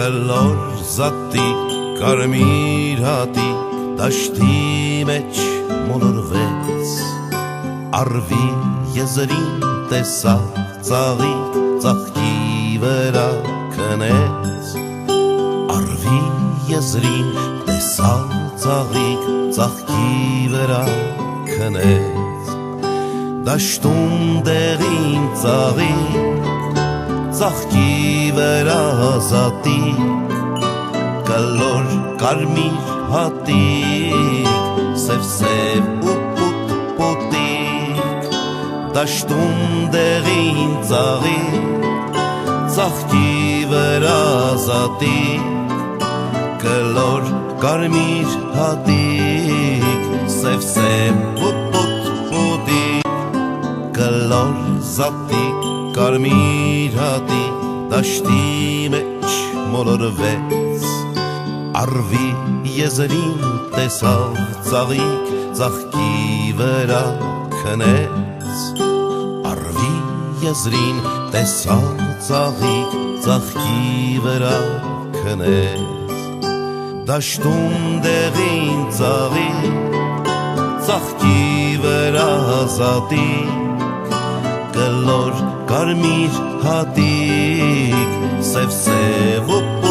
Կլոր զատիկ, կարմիր հատիկ, դաշտի մեջ մոլորվեց, արվի եզրին տեսավ ծաղիկ, ծաղկի վրա քնեց, արվի եզրին տեսավ ծաղիկ, ծաղկի վրա քնեց, դաշտում դեղին ծաղիկ, ծաղկի վրա զատիկ, կլոր կարմիր հատիկ, սև ու պոտիկ, դաշտում դեղին ծաղիկ, ծաղկի վրա զատիկ, կլոր կարմիր հատիկ, սև ու պոտիկ, կլոր զատիկ, կարմիր հատիկ, դաշտի մեջ մոլորվեց, արվի եզրին տեսավ ծաղիկ, ծաղկի վրա քնեց, արվի եզրին տեսավ ծաղիկ, ծաղկի վրա քնեց, դաշտում դեղին ծաղիկ, ծաղկի վրա զատիկ, կլոր կարմիր հատիկ, սև ու